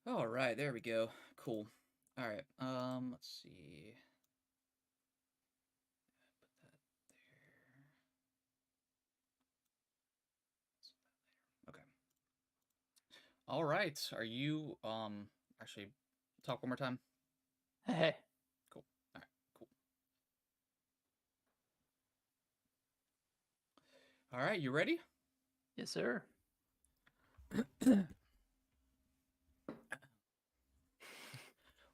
All right, there we go. Cool. All right. Let's see. Put that there. Okay. All right. Are you actually talk one more time? Hey, Cool. All right. Cool. All right, you ready? yes, sir.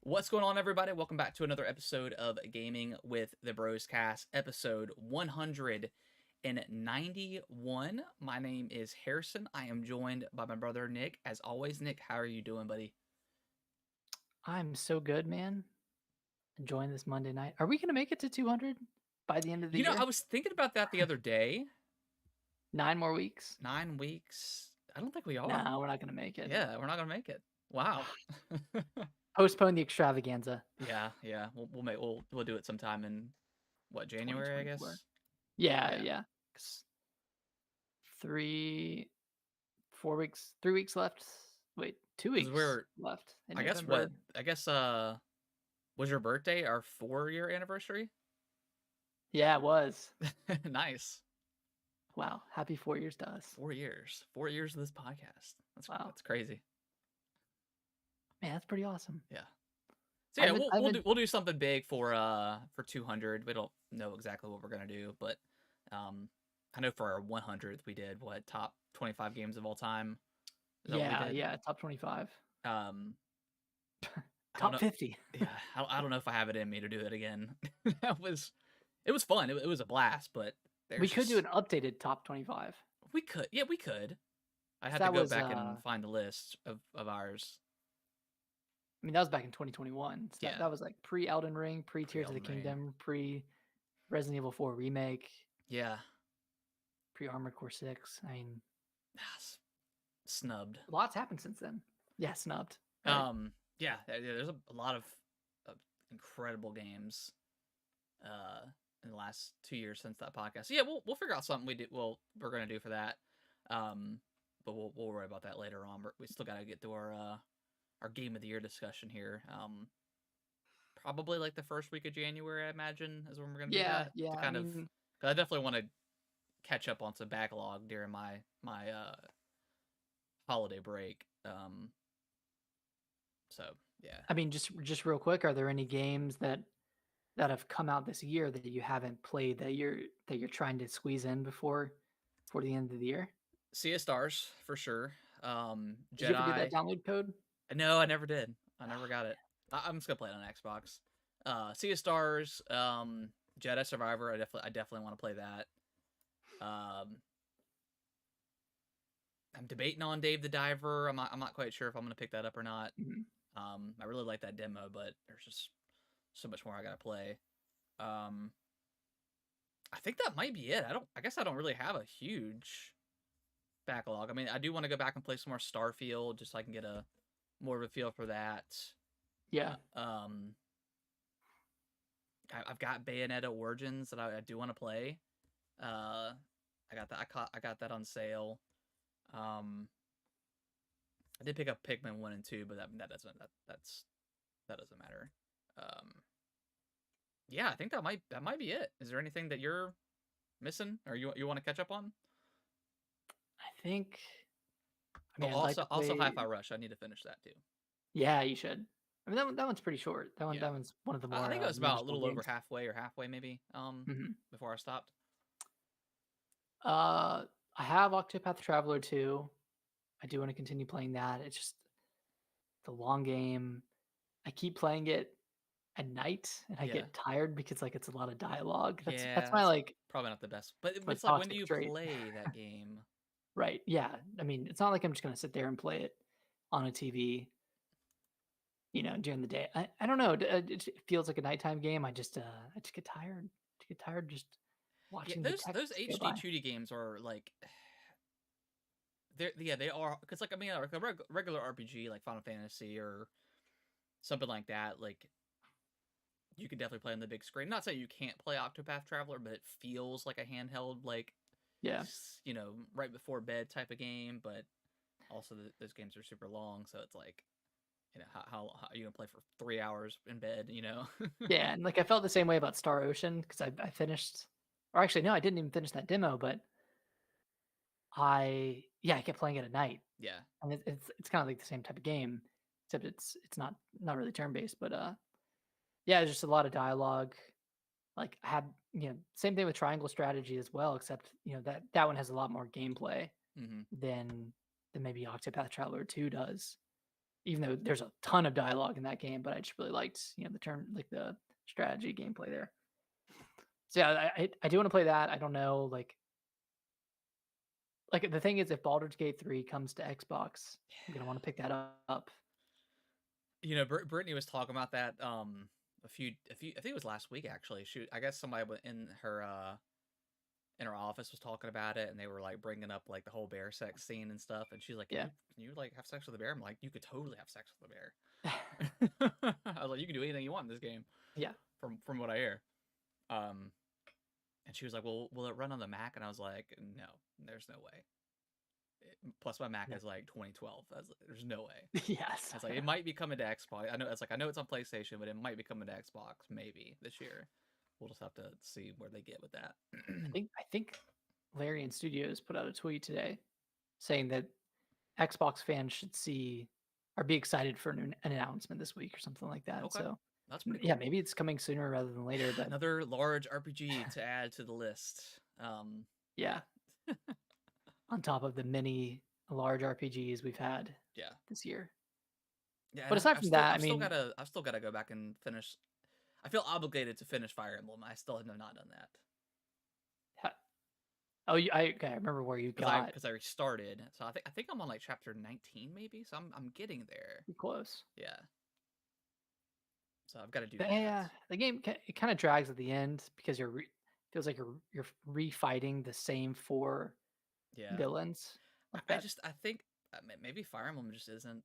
What's going on, everybody? Welcome back to another episode of Gaming with the Bros Cast, episode 191. My name is Harrison. I am joined by my brother Nick. As always, Nick, how are you doing, buddy? I'm so good, man. Enjoying this Monday night. Are we gonna make it to 200 by the end of the I year? was thinking about that the other day. 9 more weeks? 9 weeks. I don't think we are. Nah, we're not gonna make it. Yeah, we're not gonna make it. Wow. Postpone the extravaganza. Yeah. We'll do it sometime in what, January, I 2024. guess. Yeah, Yeah. yeah. 'Cause 4 weeks, 3 weeks left. Wait, two Because weeks we're left in I guess what November. I guess was your birthday our 4-year anniversary? Yeah, it was. Nice. Wow. Happy 4 years to us. 4 years. 4 years of this podcast. Wow. That's crazy. Man, that's pretty awesome. Yeah. So I yeah, haven't, I haven't, we'll do something big for 200. We don't know exactly what we're gonna do, but I know for our 100th we did what, top 25 games of all time. Is that what we did? yeah, top 25. Um, I don't Top know. 50. Yeah, I don't know if I have it in me to do it again. It was fun. It was a blast, but We there's could do just an updated top 25. we could. Yeah, we could. I 'Cause had to that go was, back and find the list of ours. I mean, that was back in 2021. So that, Yeah, that was like pre Elden Ring, pre pre Tears of the Elden Ring. Kingdom, pre Resident Evil 4 remake, Yeah, pre Armored Core 6. I mean, snubbed. lots happened since then. Yeah, snubbed. Right. Yeah. There's a lot of incredible games uh in the last 2 years since that podcast. So yeah, we'll figure out something we're gonna do for that. Um, but we'll worry about that later on. We still gotta get to our game of the year discussion here. Probably like the first week of January, I imagine, is when we're gonna do Yeah, that yeah. to I kind of. mean, Cause I definitely want to catch up on some backlog during my holiday break. So yeah. just real quick, are there any games that have come out this year that you haven't played that you're trying to squeeze in before the end of the year? Sea of Stars for sure. Did you ever get that Jedi. download code? No, I never did. I Oh, never got it. I'm just gonna play it on Xbox. Sea of Stars. Jedi Survivor. I definitely want to play that. Um, I'm debating on Dave the Diver. I'm not quite sure if I'm gonna pick that up or not. mhm. I really like that demo, but there's just so much more I gotta play. Um, I think that might be it. I guess I don't really have a huge backlog. I mean, I do want to go back and play some more Starfield, just so I can get a more of a feel for that. Yeah. I've got Bayonetta Origins that I do want to play. I got that. I got that on sale. Um, I did pick up Pikmin 1 and 2, but that doesn't matter. Um, yeah, I think that might be it. Is there anything that you're missing or you want to catch up on? I think. I Oh, mean, I'd like to also play. Hi-Fi Rush. I need to finish that too. Yeah, you should. I mean, that one's pretty short. That one Yeah, that one's one of the I more think it was about a manageable little over games. halfway or halfway maybe. Mhm. Before I stopped. I have Octopath Traveler 2. I do want to continue playing that. It's just the long game. I keep playing it at night and I Yeah, get tired because like it's a lot of dialogue. That's yeah, my it's like probably not the best, but my it's like when do toxic you trait. play that game? Right. Yeah. I mean, it's not like I'm just gonna sit there and play it on a TV, during the day. I don't know. It feels like a nighttime game. I just get tired. I get tired just Yeah, watching the those text go HD by. 2D games are like they are because like I mean like a regular RPG like Final Fantasy or something like that, like you can definitely play on the big screen. Not saying you can't play Octopath Traveler, but it feels like a handheld like Yeah. right before bed type of game. But also those games are super long, so it's like how are you gonna play for 3 hours in bed? Yeah, and like I felt the same way about Star Ocean because I finished, or actually no, I didn't even finish that demo, but I kept playing it at night, Yeah. and it's kind of like the same type of game, except it's not really turn based, but yeah, there's just a lot of dialogue. Like I had same thing with Triangle Strategy as well, except that one has a lot more gameplay Mm-hmm. than maybe Octopath Traveler 2 does. Even though there's a ton of dialogue in that game, but I just really liked the turn like the strategy gameplay there. So yeah, I do want to play that. I don't know, like the thing is, if Baldur's Gate 3 comes to Xbox, I'm gonna want to pick that up. Brittany was talking about that I think it was last week actually. I guess somebody in her office was talking about it, and they were like bringing up like the whole bear sex scene and stuff, and she's like, Yeah. can you like have sex with a bear? I'm like, you could totally have sex with a bear. I was like, you can do anything you want in this game, Yeah. from what I hear. um and she was like, well, will it run on the Mac? And I was like, no, there's no way. Plus my Mac Yeah. is like 2012. There's no way. Yes. I was like, it might be coming to Xbox. I know it's on PlayStation, but it might be coming to Xbox maybe this year. We'll just have to see where they get with that. I think Larian Studios put out a tweet today saying that Xbox fans should see or be excited for an announcement this week or something like that. Okay, So that's pretty yeah, cool. maybe it's coming sooner rather than later. But Another large RPG to add to the list. yeah, on top of the many large RPGs we've had Yeah, this year. yeah. But And aside from that, I mean, I've still gotta go back and finish. I feel obligated to finish Fire Emblem. I still have not done that ha- okay, I remember where you because I got because I restarted. So I think I'm on like chapter 19 maybe. So I'm getting there. close. Yeah. So I've got to do But that. yeah, the game it kind of drags at the end because feels like you're refighting the same four Yeah. villains like I that. just I think maybe Fire Emblem just isn't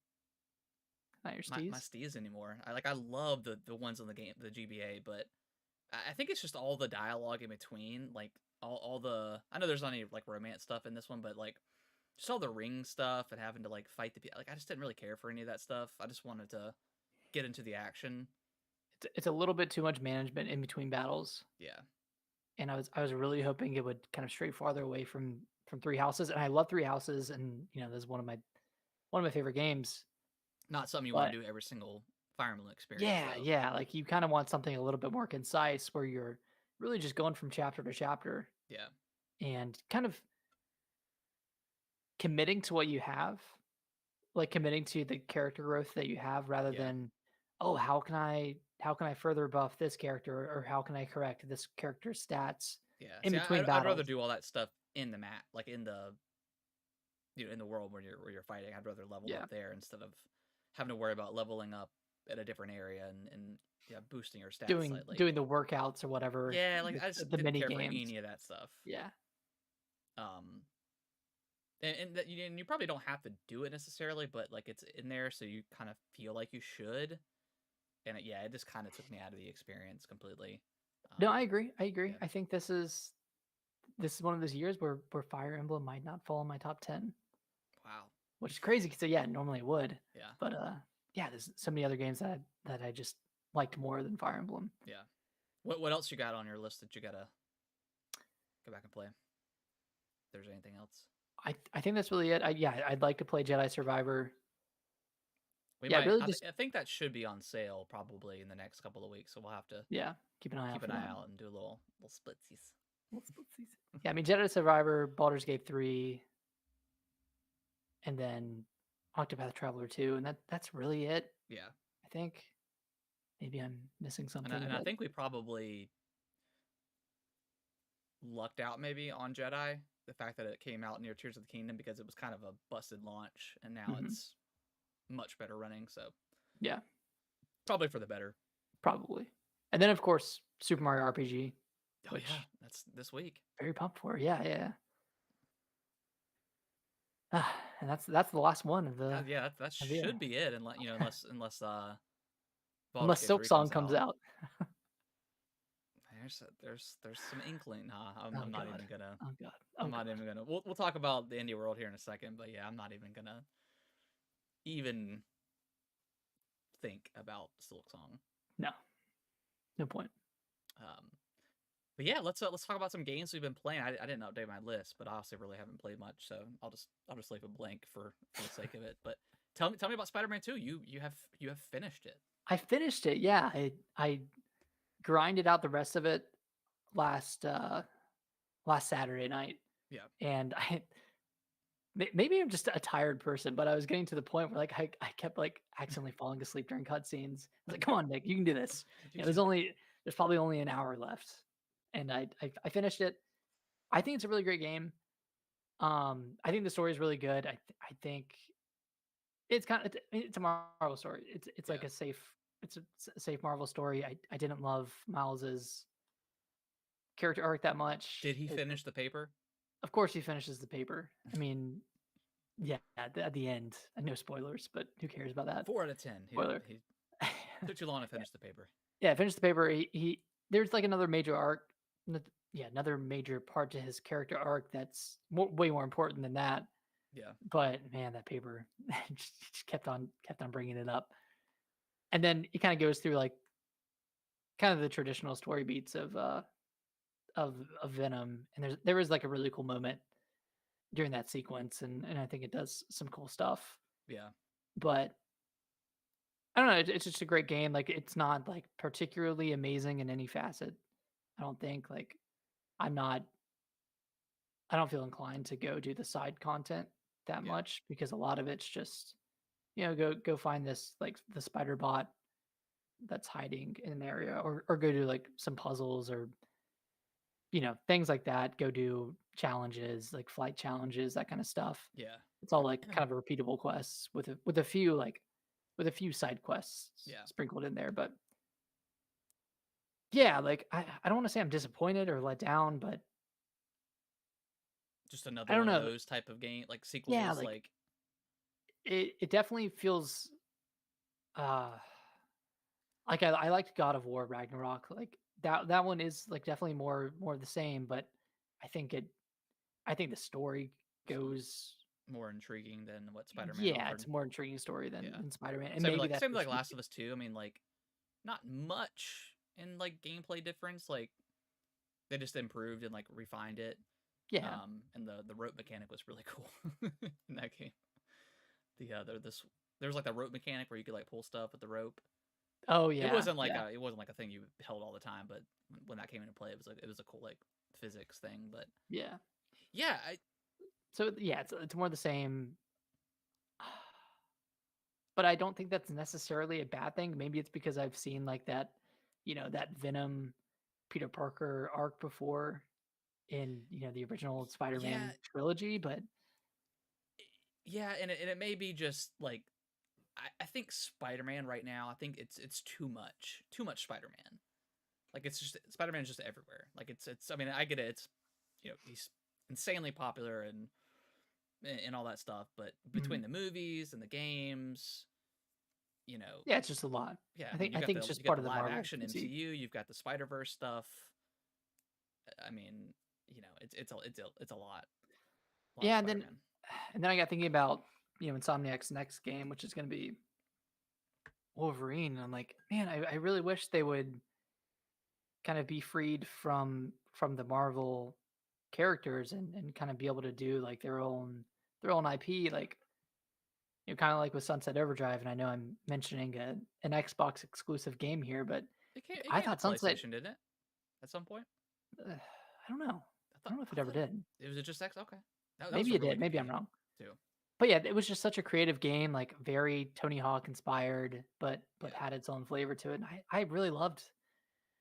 Not your my steez. steez anymore. I love the ones in the game, the GBA, but I think it's just all the dialogue in between, like all the. I know there's not any like romance stuff in this one, but like just all the ring stuff and having to like fight the people. Like I just didn't really care for any of that stuff. I just wanted to get into the action. It's a little bit too much management in between battles, Yeah. and I was really hoping it would kind of stray farther away from Three Houses, and I love Three Houses, and this is one of my favorite games. Not something you want But to do every single Fire Emblem experience yeah, though. yeah, like you kind of want something a little bit more concise where you're really just going from chapter to chapter Yeah. and kind of committing to what you have, like committing to the character growth that you have rather Yeah. than, oh, how can I further buff this character or how can I correct this character's stats Yeah. in See, between I'd rather battles. do all that stuff in the map, like in the in the world where you're fighting. I'd rather level Yeah. up there instead of having to worry about leveling up at a different area and yeah, boosting your stats Doing slightly. doing the workouts or whatever, Yeah, like I just the didn't mini care for games. any of that stuff. Yeah. Um, and you probably don't have to do it necessarily, but like it's in there, so you kind of feel like you should. And yeah, it just kind of took me out of the experience completely. No, Um, I agree. I agree. yeah. I think this is one of those years where Fire Emblem might not fall in my top 10, Wow. which is crazy because yeah, normally it would. Yeah. But yeah, there's so many other games that I just liked more than Fire Emblem. Yeah. What else you got on your list that you gotta go back and play? If there's anything else. I think that's really it. I'd like to play Jedi Survivor. We Yeah, might. really just I think that should be on sale probably in the next couple of weeks, so we'll have to yeah, keep an eye out keep for an eye that. out and do a little splitsies. Yeah, I mean Jedi Survivor, Baldur's Gate 3, and then Octopath Traveler 2, and that's really it. Yeah, I think maybe I'm missing and something, I but think we probably lucked out maybe on Jedi. The fact that it came out near Tears of the Kingdom because it was kind of a busted launch, and now mhm, it's much better running. So yeah, probably for the better. probably. And then of course Super Mario RPG, Oh yeah, which that's this week. very pumped for. Yeah, yeah. And that's the last one of the Yeah, that of the year. should be it, unless Baldur's Unless Gate Silk 3 Song comes comes out. out. There's some inkling. Nah, Oh I'm not god. even gonna. Oh god. Oh I'm not god. even gonna. We'll talk about the indie world here in a second, but yeah, I'm not even gonna even think about Silksong. No, no point. Um, but yeah, let's talk about some games we've been playing. I didn't update my list, but I also really haven't played much, so I'll just leave it blank for the sake of it. But tell me about Spider-Man 2. You have finished it. I finished it. Yeah, I grinded out the rest of it last last Saturday night, Yeah. and maybe I'm just a tired person, but I was getting to the point where like I kept like accidentally falling asleep during cutscenes. I was like, "Come on, Nick, you can do this." There's probably only an hour left, and I finished it. I think it's a really great game. I think the story is really good. I think it's a Marvel story. It's like Yeah. a safe Marvel story. I didn't love Miles's character arc that much. Did he finish the paper? Of course, he finishes the paper. I mean, yeah, at the end. No spoilers, but who cares about that? 4 out of 10. Spoiler. He took too long to finish the paper. Yeah, finish the paper. He there's like another major arc. Another major part to his character arc that's way more important than that. Yeah. But man, that paper just kept on bringing it up, and then it kind of goes through like kind of the traditional story beats of Venom, and there was like a really cool moment during that sequence, and I think it does some cool stuff. Yeah. But I don't know, it's just a great game. Like it's not like particularly amazing in any facet. I don't think like I'm not I don't feel inclined to go do the side content that Yeah. much because a lot of it's just go find this like the spider bot that's hiding in an area or go do like some puzzles or things like that. Go do challenges, like flight challenges, that kind of stuff. Yeah. It's all like kind of repeatable quests with a few side quests Yeah. sprinkled in there. But yeah, like I don't want to say I'm disappointed or let down, but Just another I don't one of know. those type of game, like Yeah, sequels, like like it definitely feels uh like I liked God of War Ragnarok. Like that one is like definitely more the same, but I think I think the story goes. more intriguing than what Spider-Man Yeah, offered. it's a more intriguing story Yeah. than Spider-Man, and Same with maybe that's same with just like Last of Us 2. I mean, like not much in like gameplay difference. Like they just improved and like refined it. yeah. And the rope mechanic was really cool in that game. There was like the rope mechanic where you could like pull stuff with the rope. Oh It yeah, wasn't like yeah, a thing you held all the time, but when that came into play, it was a cool like physics thing. But yeah. yeah, So yeah, it's more the same, but I don't think that's necessarily a bad thing. Maybe it's because I've seen like that, that Venom Peter Parker arc before in the original yeah, Spider-Man trilogy, but yeah, and it may be just like I think Spider-Man right now. I think it's too much Spider-Man. Like it's just Spider-Man is just everywhere. Like it's. I mean, I get it. It's he's insanely popular and all that stuff. But mhm. between the movies and the games, you know, Yeah, it's just a lot. yeah. I I mean, think I think it's you just got part the of the live Marvel action fatigue. MCU. You've got the Spider-Verse stuff. I mean, it's a lot of Yeah, and then Spider-Man. I got thinking about Insomniac's next game, which is going to be Wolverine. And I'm like, man, I really wish they would kind of be freed from the Marvel characters and kind of be able to do like their own IP, like kind of like with Sunset Overdrive. And I know I'm mentioning an Xbox exclusive game here, but like, It I came to thought Sunset. PlayStation, didn't it? At some point, I don't know. I don't know if it I ever thought did. it was just X. Okay, that was Maybe a it really did. good Maybe I'm game wrong. too. But yeah, it was just such a creative game, like very Tony Hawk inspired, but Yeah, had its own flavor to it. And I really loved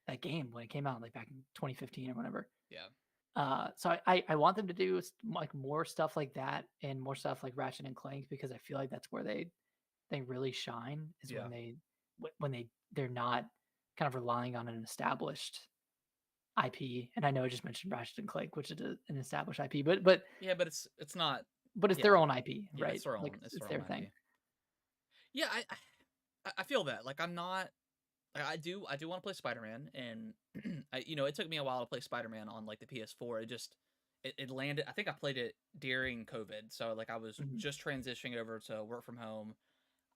that game when it came out, like back in 2015 or whenever. yeah, So I want them to do like more stuff like that and more stuff like Ratchet and Clank because I feel like that's where they really shine is yeah. when they're not kind of relying on an established IP. And I know I just mentioned Ratchet and Clank, which is an established IP, Yeah, but it's not. but it's their Yeah, own IP, yeah. right? Like It's it's their their own thing. IP. Yeah, I feel that. Like I'm not. Like, I do want to play Spider Man, and it took me a while to play Spider Man on like the PS4. It landed. I think I played it during COVID, so like I was Mhm. just transitioning over to work from home.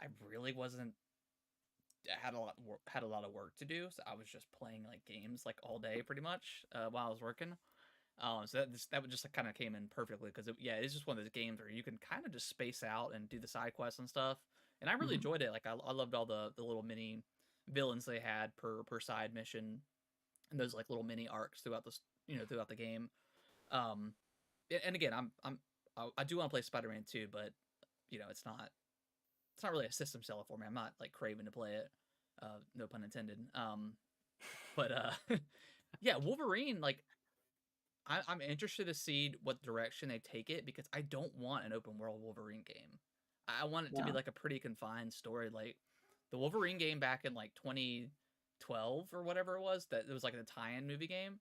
I really wasn't had a lot of work to do, so I was just playing like games like all day pretty much while I was working. So that would just kind of came in perfectly because yeah, it's just one of those games where you can kind of just space out and do the side quests and stuff. And I really Mhm. enjoyed it. Like I loved all the little mini villains they had per side mission, and those like little mini arcs throughout throughout the game. Um, and again, I do want to play Spider-Man 2, but it's not really a system seller for me. I'm not like craving to play it. No pun intended. But yeah, Wolverine. Like I'm interested to see what direction they take it because I don't want an open world Wolverine game. I want it to be Yeah. like a pretty confined story, like the Wolverine game back in like 2012 or whatever it was. That it was like a tie-in movie game.